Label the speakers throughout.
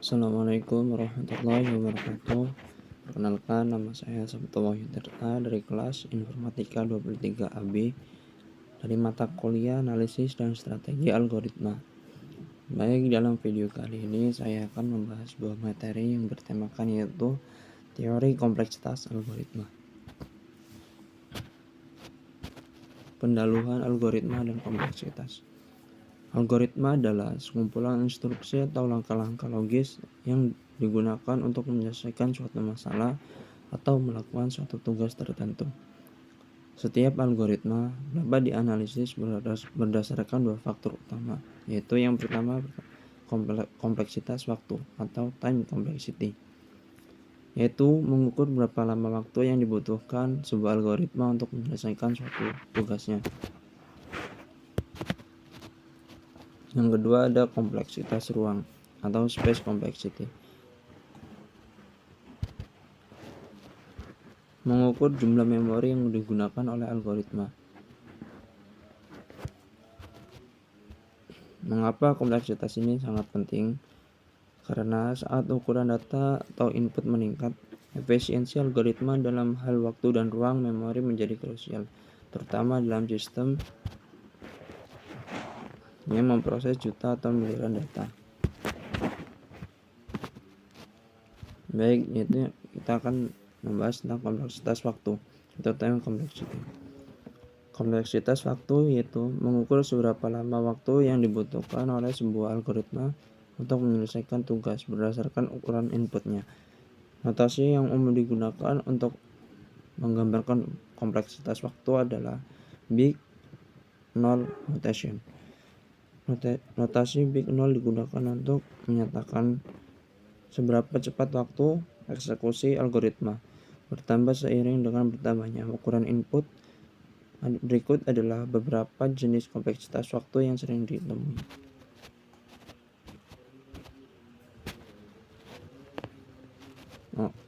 Speaker 1: Assalamualaikum warahmatullahi wabarakatuh. Perkenalkan, nama saya Sabto Wahyu Tirta dari kelas Informatika 23 AB dari mata kuliah Analisis dan Strategi Algoritma. Baik, dalam video kali ini saya akan membahas sebuah materi yang bertemakan yaitu teori kompleksitas algoritma. Pendaluhan algoritma dan kompleksitas. Algoritma adalah sekumpulan instruksi atau langkah-langkah logis yang digunakan untuk menyelesaikan suatu masalah atau melakukan suatu tugas tertentu. Setiap algoritma dapat dianalisis berdasarkan dua faktor utama, yaitu yang pertama kompleksitas waktu atau time complexity, yaitu mengukur berapa lama waktu yang dibutuhkan sebuah algoritma untuk menyelesaikan suatu tugasnya. Yang kedua ada kompleksitas ruang atau space complexity, mengukur jumlah memori yang digunakan oleh algoritma. Mengapa kompleksitas ini sangat penting? Karena saat ukuran data atau input meningkat, efisiensi algoritma dalam hal waktu dan ruang memori menjadi krusial, terutama dalam sistem yang memproses juta atau miliaran data. Baik, yaitu kita akan membahas tentang kompleksitas waktu atau time complexity. Kompleksitas waktu yaitu mengukur seberapa lama waktu yang dibutuhkan oleh sebuah algoritma untuk menyelesaikan tugas berdasarkan ukuran inputnya. Notasi yang umum digunakan untuk menggambarkan kompleksitas waktu adalah Big Null Notation. Notasi Big Null digunakan untuk menyatakan seberapa cepat waktu eksekusi algoritma bertambah seiring dengan bertambahnya ukuran input. Berikut adalah beberapa jenis kompleksitas waktu yang sering ditemui.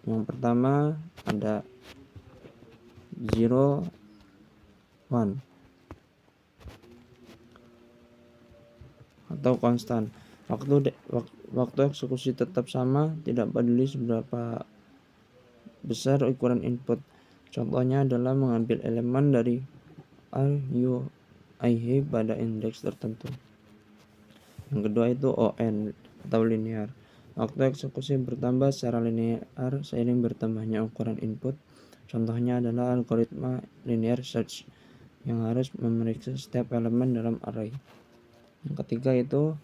Speaker 1: Yang pertama ada 0, 1 atau konstan. Waktu eksekusi tetap sama, tidak peduli seberapa besar ukuran input. Contohnya adalah mengambil elemen dari i pada indeks tertentu. Yang kedua itu ON atau linear. Waktu eksekusi bertambah secara linear seiring bertambahnya ukuran input. Contohnya adalah algoritma linear search yang harus memeriksa setiap elemen dalam array. Yang ketiga itu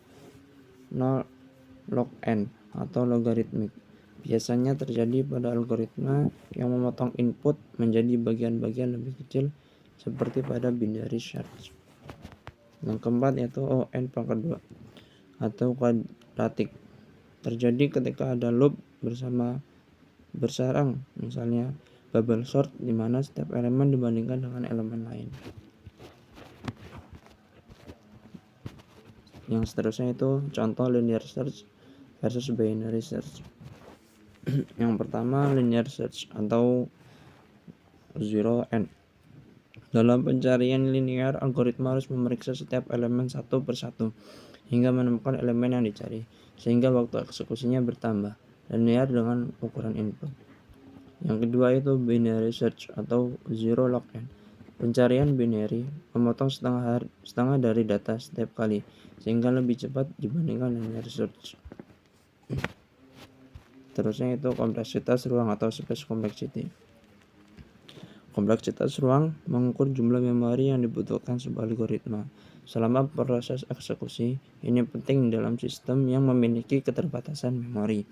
Speaker 1: log n atau logaritmik. Biasanya terjadi pada algoritma yang memotong input menjadi bagian-bagian lebih kecil seperti pada binary search. Yang keempat yaitu ON/2 atau kuadratik. Terjadi ketika ada loop bersarang, misalnya bubble sort, di mana setiap elemen dibandingkan dengan elemen lain. Yang seterusnya itu contoh linear search versus binary search. Yang pertama linear search atau 0n. Dalam pencarian linear, algoritma harus memeriksa setiap elemen satu persatu hingga menemukan elemen yang dicari, sehingga waktu eksekusinya bertambah linear dengan ukuran input. Yang kedua itu binary search atau 0 log n. Pencarian binary memotong setengah dari data setiap kali, sehingga lebih cepat dibandingkan linear search. Terusnya itu kompleksitas ruang atau space complexity. Kompleksitas ruang mengukur jumlah memori yang dibutuhkan sebuah algoritma selama proses eksekusi. Ini penting dalam sistem yang memiliki keterbatasan memori.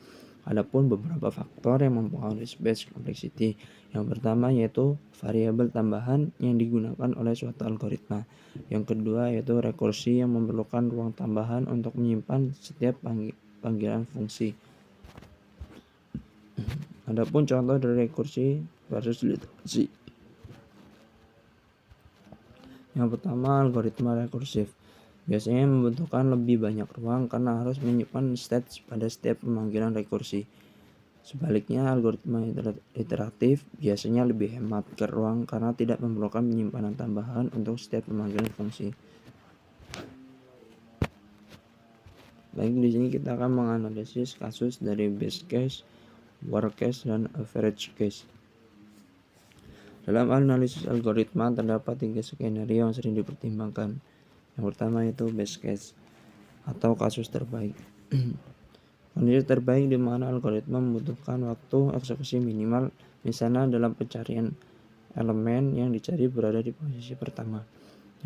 Speaker 1: Adapun beberapa faktor yang mempengaruhi space complexity. Yang pertama yaitu variabel tambahan yang digunakan oleh suatu algoritma. Yang kedua yaitu rekursi yang memerlukan ruang tambahan untuk menyimpan setiap panggilan fungsi. Adapun contoh dari rekursi versus literasi. Yang pertama algoritma rekursif. Biasanya membutuhkan lebih banyak ruang karena harus menyimpan stage pada setiap pemanggilan rekursi. Sebaliknya, algoritma iteratif biasanya lebih hemat ke ruang karena tidak memerlukan penyimpanan tambahan untuk setiap pemanggilan fungsi. Baik, di sini kita akan menganalisis kasus dari base case, worst case, dan average case. Dalam analisis algoritma terdapat 3 skenario yang sering dipertimbangkan. Yang pertama itu base case atau kasus terbaik. Kondisi terbaik di mana algoritma membutuhkan waktu eksekusi minimal, misalnya dalam pencarian elemen yang dicari berada di posisi pertama.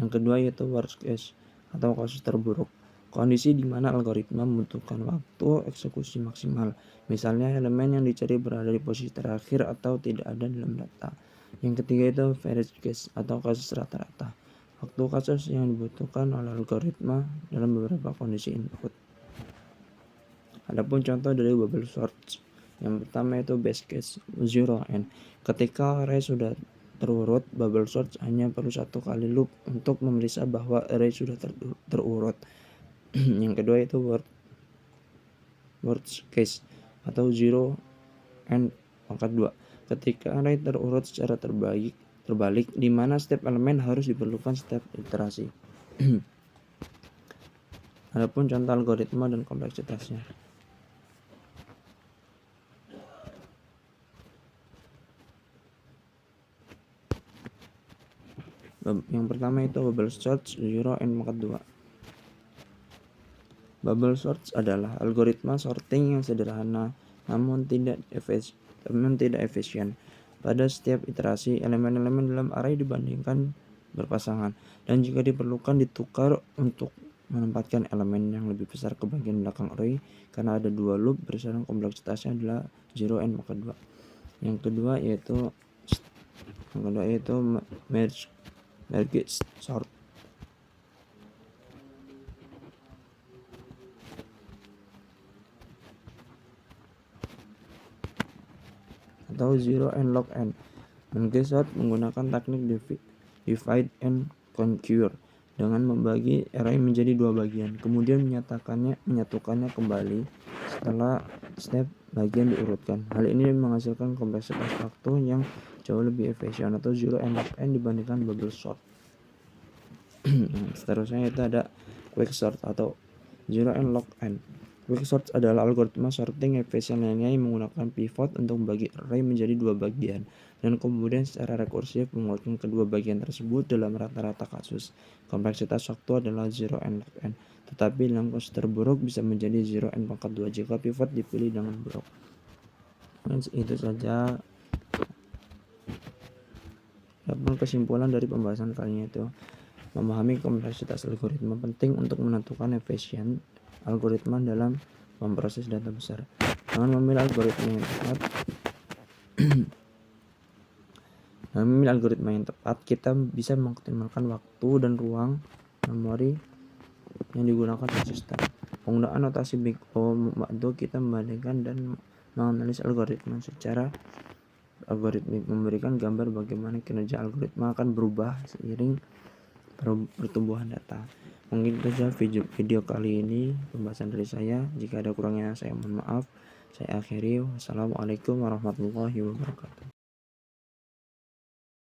Speaker 1: Yang kedua yaitu worst case atau kasus terburuk. Kondisi di mana algoritma membutuhkan waktu eksekusi maksimal, misalnya elemen yang dicari berada di posisi terakhir atau tidak ada dalam data. Yang ketiga itu average case atau kasus rata-rata. Waktu kasus yang dibutuhkan oleh algoritma dalam beberapa kondisi input. Adapun contoh dari bubble sort. Yang pertama itu base case 0n. Ketika array sudah terurut, bubble sort hanya perlu satu kali loop untuk memeriksa bahwa array sudah terurut. Yang kedua itu worst case atau 0n pangkat 2. Ketika array terurut secara terbalik di mana setiap elemen harus diperlukan setiap iterasi. Adapun contoh algoritma dan kompleksitasnya. Yang pertama itu bubble sort 0n pangkat 2. Bubble sort adalah algoritma sorting yang sederhana namun tidak efisien. Pada setiap iterasi, elemen-elemen dalam array dibandingkan berpasangan, dan jika diperlukan ditukar untuk menempatkan elemen yang lebih besar ke bagian belakang array karena ada dua loop bersama kompleksitasnya adalah 0n pangkat 2. Yang kedua yaitu merge sort atau 0n log n. Merge sort menggunakan teknik divide and conquer dengan membagi array menjadi dua bagian, kemudian menyatukannya kembali setelah setiap bagian diurutkan. Hal ini menghasilkan kompleksitas waktu yang jauh lebih efisien atau 0n log n dibandingkan bubble sort. Seterusnya itu ada quicksort atau 0n log n. Quicksort adalah algoritma sorting efisien lainnya yang menggunakan pivot untuk membagi array menjadi dua bagian dan kemudian secara rekursif mengurutkan kedua bagian tersebut dalam rata-rata kasus. Kompleksitas waktu adalah 0n log n, tetapi dalam kasus terburuk bisa menjadi 0n pangkat 2 jika pivot dipilih dengan buruk. Itu saja kesimpulan dari pembahasan kali ini itu. Memahami kompleksitas algoritma penting untuk menentukan efisien algoritma dalam memproses data besar. Dengan memilih algoritma yang tepat, kita bisa mengoptimalkan waktu dan ruang memori yang digunakan di sistem. Penggunaan notasi Big O membantu kita membandingkan dan menganalisis algoritma secara algoritmik, memberikan gambar bagaimana kinerja algoritma akan berubah seiring pertumbuhan data. Mungkin itu saja video kali ini pembahasan dari saya. Jika ada kurangnya saya mohon maaf. Saya akhiri. Wassalamualaikum warahmatullahi wabarakatuh.